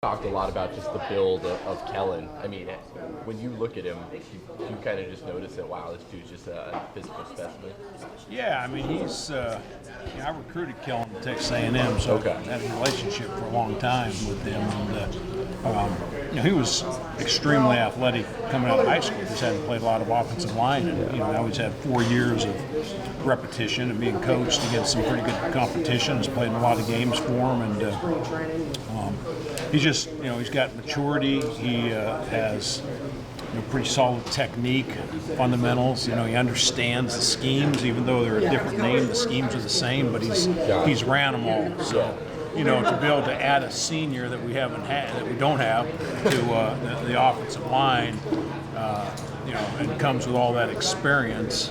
talked a lot about just the build of Kellen. I mean, when you look at him, you kind of just notice that, wow, this dude's just a physical specimen. Yeah, I mean, he's. I recruited Kellen to Texas A&M, so Okay. I had a relationship for a long time with him. And, he was extremely athletic coming out of high school. Just hadn't played a lot of offensive line, and now he's had 4 years of repetition and being coached against some pretty good competition. He's played in a lot of games for him, and he's just, he's got maturity. He has pretty solid technique, fundamentals. He understands the schemes, even though they're a different name. The schemes are the same, but he's ran them all. So, to be able to add a senior that we don't have to the offensive line, and comes with all that experience,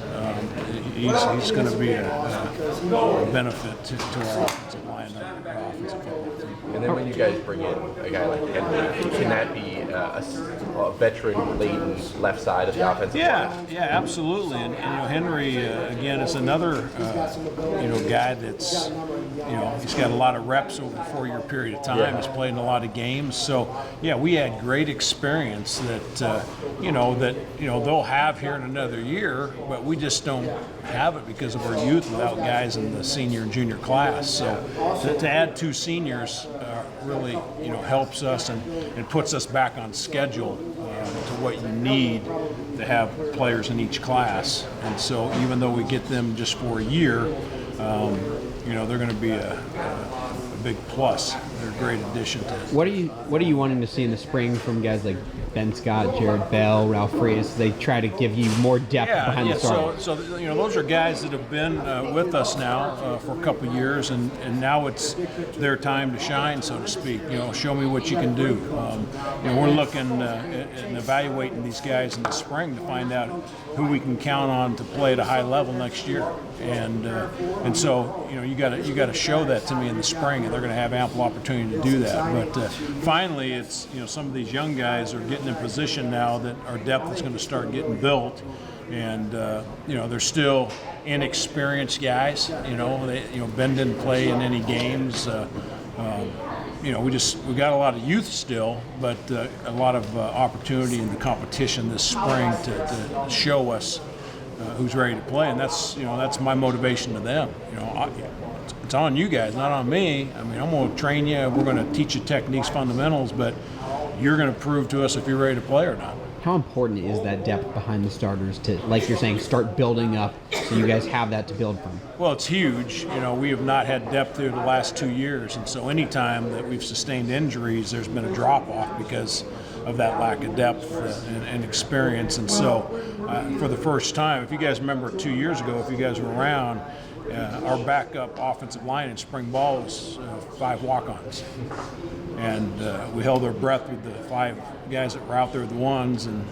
he's going to be a benefit to our offensive line, our offensive football team. And then when you guys bring in a guy like Henry, can that be a veteran-laden left side of the offensive line? Yeah, absolutely. And Henry, again, is another, guy that's, he's got a lot of reps over a 4-year period of time. Yeah. He's played in a lot of games. So, we had great experience that, they'll have here in another year, but we just don't have it because of our youth without guys in the senior and junior class. So to add 2 seniors really, helps us and puts us back on schedule to what you need to have players in each class. And so even though we get them just for a year, they're going to be a big plus. They're a great addition to it. What are you wanting to see in the spring from guys like Ben Scott, Jared Bell, Ralph Freitas? They try to give you more depth behind the start. So those are guys that have been with us now for a couple of years, and now it's their time to shine, so to speak. Show me what you can do. We're looking and evaluating these guys in the spring to find out who we can count on to play at a high level next year, and so you got to show that to me in the spring, and they're going to have ample opportunity to do that. But finally, it's some of these young guys are getting in position now that our depth is going to start getting built, and they're still inexperienced guys. Ben didn't play in any games. We got a lot of youth still, but a lot of opportunity in the competition this spring to show us who's ready to play, and that's my motivation to them. It's on you guys, not on me. I mean, I'm going to train you. We're going to teach you techniques, fundamentals, but you're going to prove to us if you're ready to play or not. How important is that depth behind the starters to, like you're saying, start building up so you guys have that to build from? Well, it's huge. We have not had depth through the last 2 years, and so any time that we've sustained injuries, there's been a drop-off because of that lack of depth and experience. And so for the first time, if you guys remember 2 years ago, if you guys were around, our backup offensive line in spring ball was 5 walk-ons. And we held our breath with the 5 guys that were out there, the ones, and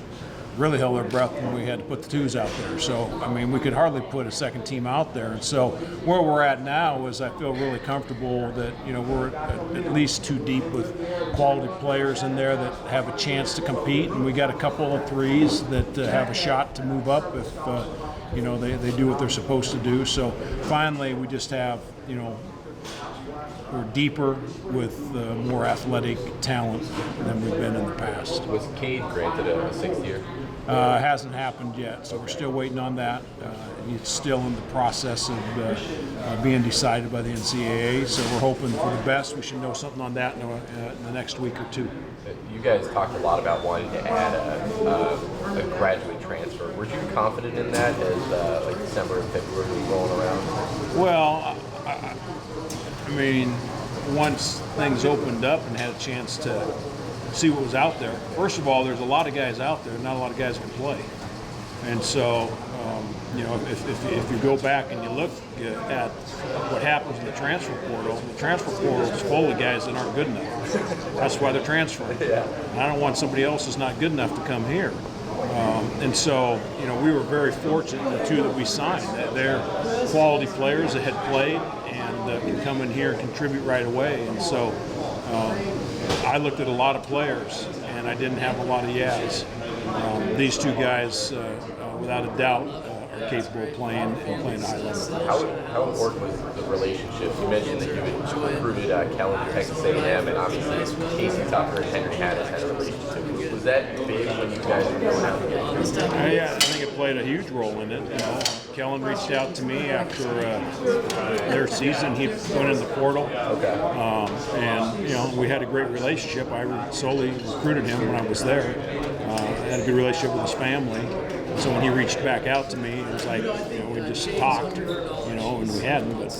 really held our breath when we had to put the 2s out there. So, I mean, we could hardly put a second team out there. And so where we're at now is I feel really comfortable that, we're at least 2 deep with quality players in there that have a chance to compete. And we got a couple of 3s that have a shot to move up if, they do what they're supposed to do. So finally, we just have, we're deeper with more athletic talent than we've been in the past. Was Cade granted a 6th year? Hasn't happened yet, so we're still waiting on that. It's still in the process of being decided by the NCAA, so we're hoping for the best. We should know something on that in the next week or 2. You guys talked a lot about wanting to add a graduate transfer. Were you confident in that as December and February were rolling around? Well, I mean, once things opened up and had a chance to see what was out there, first of all, there's a lot of guys out there, not a lot of guys can play. And so, if you go back and you look at what happens in the transfer portal is full of guys that aren't good enough. That's why they're transferring. And I don't want somebody else that's not good enough to come here. And so, we were very fortunate in the 2 that we signed. They're quality players that had played and can come in here and contribute right away. And so I looked at a lot of players, and I didn't have a lot of yads. These 2 guys, without a doubt, capable of playing and playing at a high level. How important was the relationship? You mentioned that you had recruited Kellen to Texas A&M, and obviously Casey Tucker and Henry Hattis had a relationship. Was that big when you guys were going out together? Yeah, I think it played a huge role in it. You know, Kellen reached out to me after their season. He went in the portal, and you know, we had a great relationship. I solely recruited him when I was there. I had a good relationship with his family. So when he reached back out to me, it was like, you know, we just talked, you know, and we hadn't, but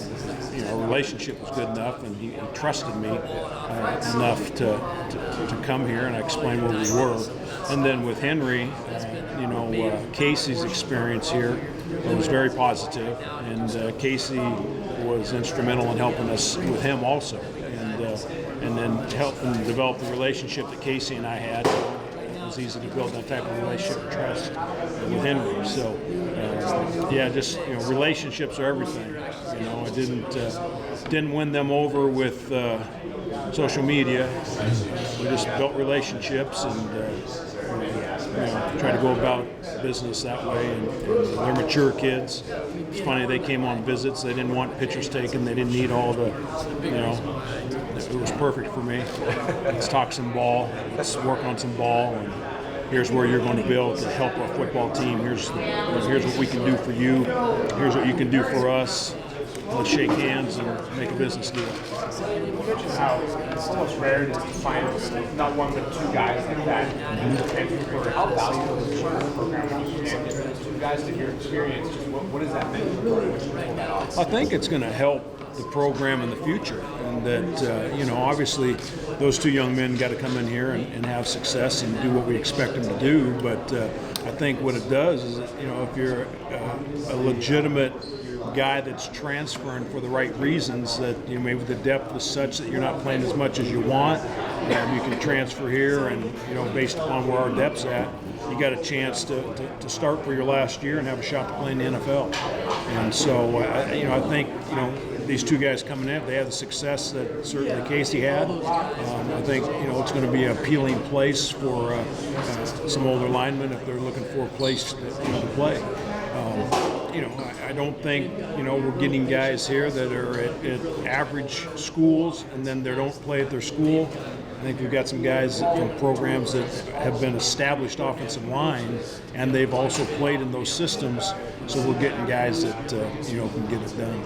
you know, our relationship was good enough, and he trusted me enough to come here, and I explained where we were. And then with Henry, you know, Casey's experience here was very positive, and Casey was instrumental in helping us with him also, and then helping develop the relationship that Casey and I had. It was easy to build that type of relationship and trust with Henry. So, yeah, just, you know, relationships are everything. You know, I didn't win them over with social media. We just built relationships and you know, try to go about business that way. And they're mature kids. It's funny, they came on visits. They didn't want pictures taken. They didn't need all the, you know. It was perfect for me. Let's talk some ball. Let's work on some ball. And here's where you're going to build to help our football team. Here's what we can do for you. Here's what you can do for us. Let's shake hands and make a business deal. You mentioned how it's almost rare to find not one but two guys like that. How valuable is the program? And those two guys to your experience, just what does that mean for I think it's going to help the program in the future, and that you know, obviously those two young men got to come in here and have success and do what we expect them to do. But I think what it does is, you know, if you're a legitimate guy that's transferring for the right reasons, that you know, maybe the depth is such that you're not playing as much as you want, and you can transfer here, and you know, based upon where our depth's at, you got a chance to start for your last year and have a shot to play in the NFL. And so you know, I think, you know, these two guys coming in, they have the success that certainly Casey had. I think, you know, it's going to be an appealing place for some older linemen if they're looking for a place to play. You know, I don't think, you know, we're getting guys here that are at average schools and then they don't play at their school. I think we've got some guys from programs that have been established offensive line, and they've also played in those systems. So we're getting guys that, you know, can get it done.